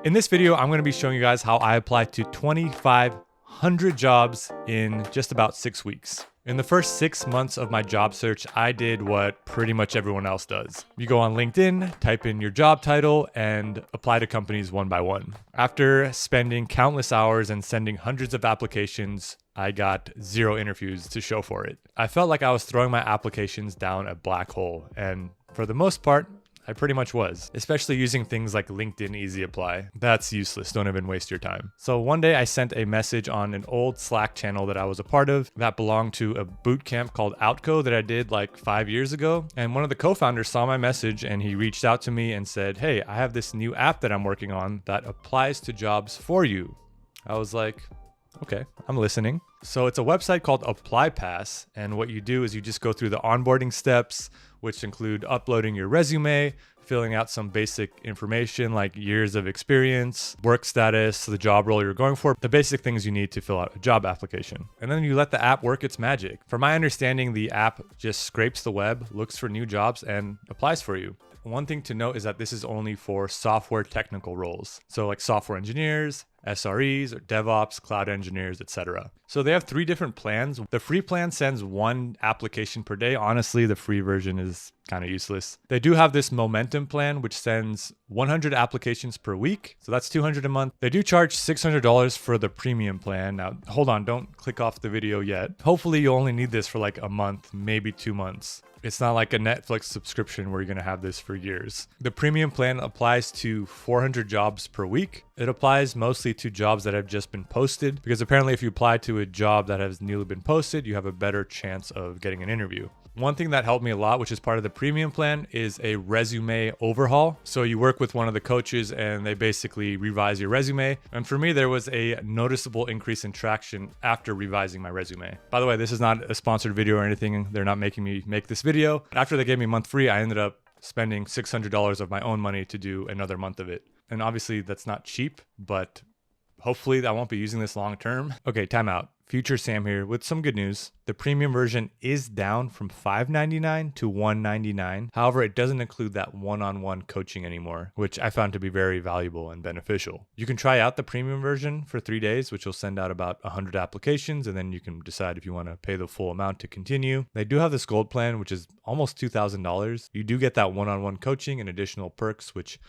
In this video, I'm going to be showing you guys how I applied to 2,500 jobs in just about 6 weeks. In the first 6 months of my job search, I did what pretty much everyone else does. You go on LinkedIn, type in your job title, and apply to companies one by one. After spending countless hours and sending hundreds of applications, I got 0 interviews to show for it. I felt like I was throwing my applications down a black hole, and for the most part, I pretty much was, especially using things like LinkedIn Easy Apply. That's useless. Don't even waste your time. So one day I sent a message on an old Slack channel that I was a part of that belonged to a boot camp called Outco that I did like 5 years ago. And one of the co-founders saw my message and he reached out to me and said, "Hey, I have this new app that I'm working on that applies to jobs for you." I was like, okay, I'm listening. So it's a website called ApplyPass, and what you do is you just go through the onboarding steps, which include uploading your resume, filling out some basic information like years of experience, work status, the job role you're going for, the basic things you need to fill out a job application. And then you let the app work its magic. From my understanding, the app just scrapes the web, looks for new jobs, and applies for you. One thing to note is that this is only for software technical roles. So like software engineers, SREs, or DevOps, cloud engineers, etc. So they have 3 different plans. The free plan sends 1 application per day. Honestly, the free version is kind of useless. They do have this momentum plan, which sends 100 applications per week. So that's 200 a month. They do charge $600 for the premium plan. Now, hold on, don't click off the video yet. Hopefully you only need this for like a month, maybe 2 months. It's not like a Netflix subscription where you're going to have this for years. The premium plan applies to 400 jobs per week. It applies mostly to jobs that have just been posted, because apparently if you apply to a job that has newly been posted, you have a better chance of getting an interview. One thing that helped me a lot, which is part of the premium plan, is a resume overhaul. So you work with one of the coaches and they basically revise your resume. And for me, there was a noticeable increase in traction after revising my resume. By the way, this is not a sponsored video or anything. They're not making me make this video. After they gave me a month free, I ended up spending $600 of my own money to do another month of it. And obviously that's not cheap, but hopefully I won't be using this long term. Okay, time out. Future Sam here with some good news. The premium version is down from $5.99 to $1.99. However, it doesn't include that one-on-one coaching anymore, which I found to be very valuable and beneficial. You can try out the premium version for 3 days, which will send out about 100 applications, and then you can decide if you want to pay the full amount to continue. They do have this gold plan, which is almost $2,000. You do get that one-on-one coaching and additional perks, which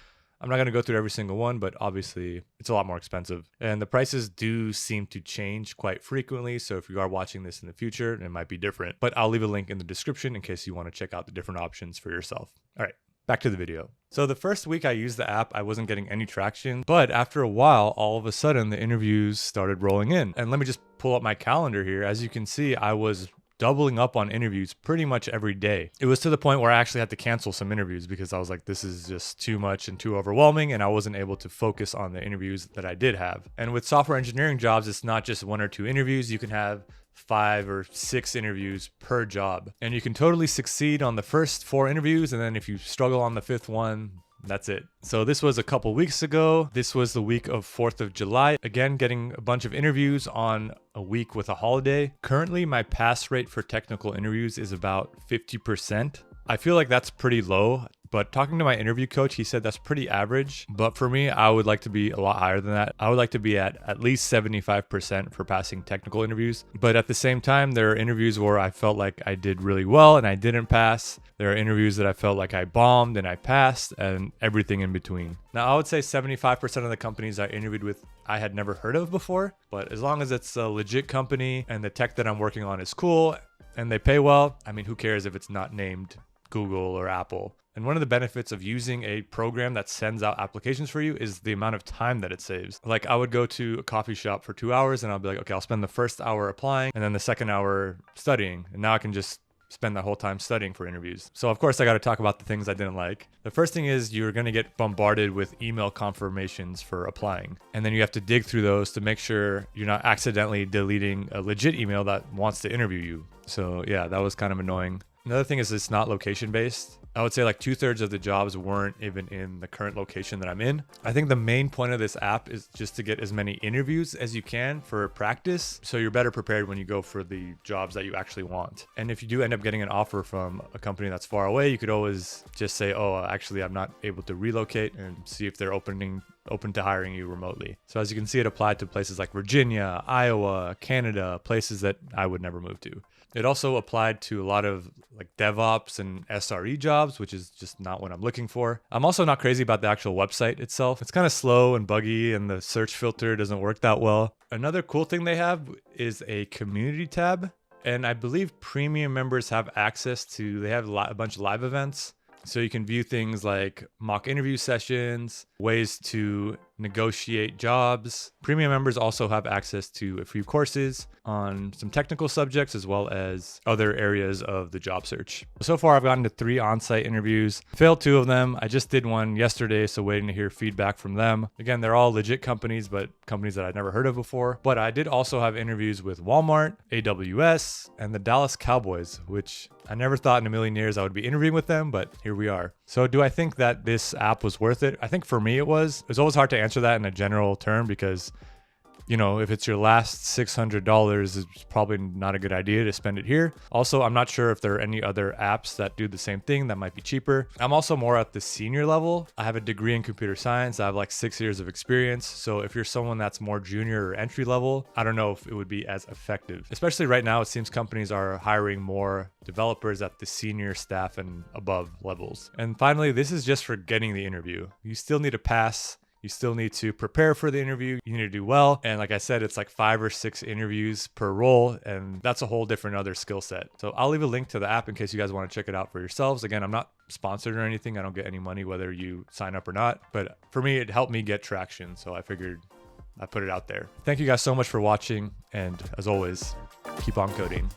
I'm not going to go through every single one, but obviously it's a lot more expensive. And the prices do seem to change quite frequently. So if you are watching this in the future, it might be different. But I'll leave a link in the description in case you want to check out the different options for yourself. All right, back to the video. So the first week I used the app, I wasn't getting any traction. But after a while, all of a sudden, the interviews started rolling in. And let me just pull up my calendar here. As you can see, I was doubling up on interviews pretty much every day. It was to the point where I actually had to cancel some interviews because I was like, this is just too much and too overwhelming, and I wasn't able to focus on the interviews that I did have. And with software engineering jobs, it's not just 1 or 2 interviews. You can have 5 or 6 interviews per job, and you can totally succeed on the first 4 interviews, and then if you struggle on the 5th one, that's it. So this was a couple weeks ago. This was the week of 4th of July. Again, getting a bunch of interviews on a week with a holiday. Currently, my pass rate for technical interviews is about 50%. I feel like that's pretty low, but talking to my interview coach, he said that's pretty average. But for me, I would like to be a lot higher than that. I would like to be at least 75% for passing technical interviews. But at the same time, there are interviews where I felt like I did really well and I didn't pass. There are interviews that I felt like I bombed and I passed, and everything in between. Now, I would say 75% of the companies I interviewed with, I had never heard of before. But as long as it's a legit company and the tech that I'm working on is cool and they pay well, I mean, who cares if it's not named Google or Apple? And one of the benefits of using a program that sends out applications for you is the amount of time that it saves. Like I would go to a coffee shop for 2 hours and I'll be like, okay, I'll spend the first hour applying and then the second hour studying. And now I can just spend that whole time studying for interviews. So of course I got to talk about the things I didn't like. The first thing is you're going to get bombarded with email confirmations for applying. And then you have to dig through those to make sure you're not accidentally deleting a legit email that wants to interview you. So yeah, that was kind of annoying. Another thing is it's not location based. I would say like 2/3 of the jobs weren't even in the current location that I'm in. I think the main point of this app is just to get as many interviews as you can for practice, so you're better prepared when you go for the jobs that you actually want. And if you do end up getting an offer from a company that's far away, you could always just say, oh, actually, I'm not able to relocate, and see if they're opening open to hiring you remotely. So as you can see, it applied to places like Virginia, Iowa, Canada, places that I would never move to. It also applied to a lot of like DevOps and SRE jobs, which is just not what I'm looking for. I'm also not crazy about the actual website itself. It's kind of slow and buggy, and the search filter doesn't work that well. Another cool thing they have is a community tab. And I believe premium members have access to, they have a bunch of live events. So you can view things like mock interview sessions, ways to negotiate jobs. Premium members also have access to a few courses on some technical subjects as well as other areas of the job search. So far, I've gotten to 3 on-site interviews, failed 2 of them. I just did one yesterday, so waiting to hear feedback from them. Again, they're all legit companies, but companies that I'd never heard of before. But I did also have interviews with Walmart, AWS, and the Dallas Cowboys, which I never thought in a million years I would be interviewing with them, but here we are. So do I think that this app was worth it? I think for me it was. It's always hard to answer that in a general term because, you know, if it's your last $600, it's probably not a good idea to spend it here. Also, I'm not sure if there are any other apps that do the same thing that might be cheaper. I'm also more at the senior level. I have a degree in computer science. I have like 6 years of experience. So if you're someone that's more junior or entry level, I don't know if it would be as effective. Especially right now, it seems companies are hiring more developers at the senior staff and above levels. And finally, this is just for getting the interview. You still need to pass. You still need to prepare for the interview. You need to do well. And like I said, it's like 5 or 6 interviews per role. And that's a whole different other skill set. So I'll leave a link to the app in case you guys want to check it out for yourselves. Again, I'm not sponsored or anything. I don't get any money whether you sign up or not. But for me, it helped me get traction. So I figured I put it out there. Thank you guys so much for watching. And as always, keep on coding.